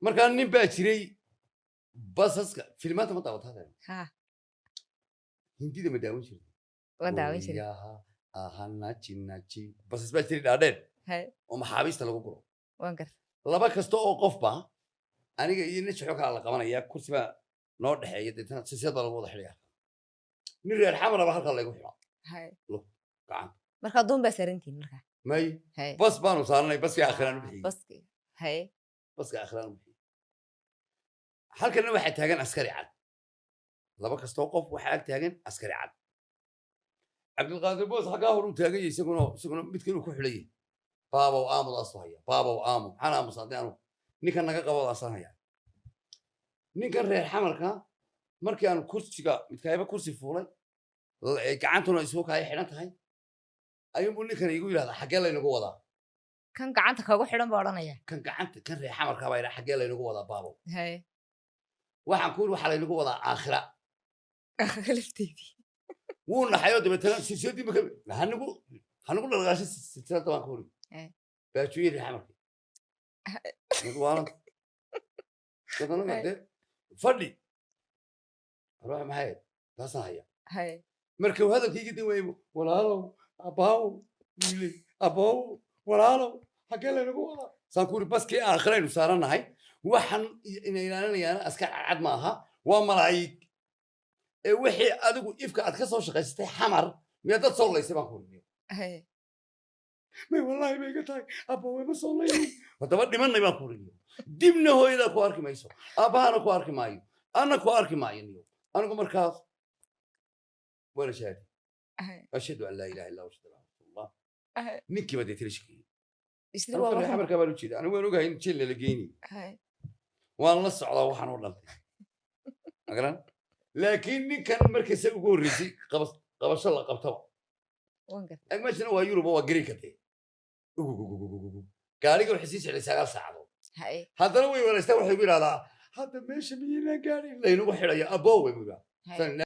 markaa nin baa jiray basaska filmaanta ma daawata hadda ها hindida ma daawan jiray وداوين شري Guryaha ahanaji naji basas baa jiray dhaadheer هاي oo maxaabiista lagu guro وانقر laba kasta oo qofba aniga iyo nin xoog kala qabanaya kursi baa noo dhaxeeya deetana silsilad baa lagu wada xidhiyaa nin reer xamar baa halka lagu xidhaa هاي gacan مركا دوم بسرنتين مركا may هاي bas baanu saarnay baskii aakhiraan u bixiyey بس هاي baskii aakhiraan u bixiyey halkana waxaa taagan askari cad laba kasta oo qof waxaa ag taagan askari cad cabdilqaadir boos xaggaa hor u taagan yahay isaguna mid kale uu ku xidhayay baabow aamud asu haya baabow aamud maxaan aamusaday anu ninkan naga qabo asan haya ninkan reer xamarka markii aan kursiga midkayba kursi fuulay gacantuna isugu kaya xidhan tahay ayuunbuu ninkan igu yidhahdaa xaggee laynagu wadaa كان قعنتك هو حيران بارانيا kan gacanta kan reer xamarka baa yidhaa xaggee laynagu wadaa baabow هاي waxaan ku yidhi waxaa laynagu wadaa aakhira خلفتي wuu naxayoo dabeetana silsiladii marka hanagu dhalgaashay silsiladda baan ku yidhi baajuye reer xamarka nagu dadana dee fadhi ruux maxay taasaan haya هاي marka hadalkayga dan waayo walaalow abbaawow wiile abboow walaalow xaggee laynagu wadaa saan ku yidhi baskii aakhiraynu saaranahay waxaan ina ilaalinayaana askar cadcad ma aha waa malaa'ig ee wixii adigu ifka aad ka soo shaqaysatay xamar miyaa dad soo laysay baan ku yidhi هاي may wallaahi bay iga tahay abbawe ma soo laynin haddaba dhimanay baan ku yidhi dibna hooyadaa ku arki mayso abbahana ku arki maayo anna ku arki maayo niyo anigu markaas waana shahaadi هاي ashhadu an laa ilaha illa ashhadu anna rasuulullah هاي ninkii baa dee tiri shaqeeyey اشتري anigu reer والله xamarkaa baan u jeeda anigu waan ogahay in jeel la geyni هاي waan la socdaa waxaan oo dhantay magaran laakiin ninkan markaysa ugu horreysay qabasho la qabtaba وانقر meeshana waa yurub oo waa greeka dee gaariga waxay sii socday 9 saacadood هاي haddana way wanaystaa waxay ku yidhahdaa hadda meesha miyaynaan gaarin laynagu xidhaya aboowe buu yidhaa هاي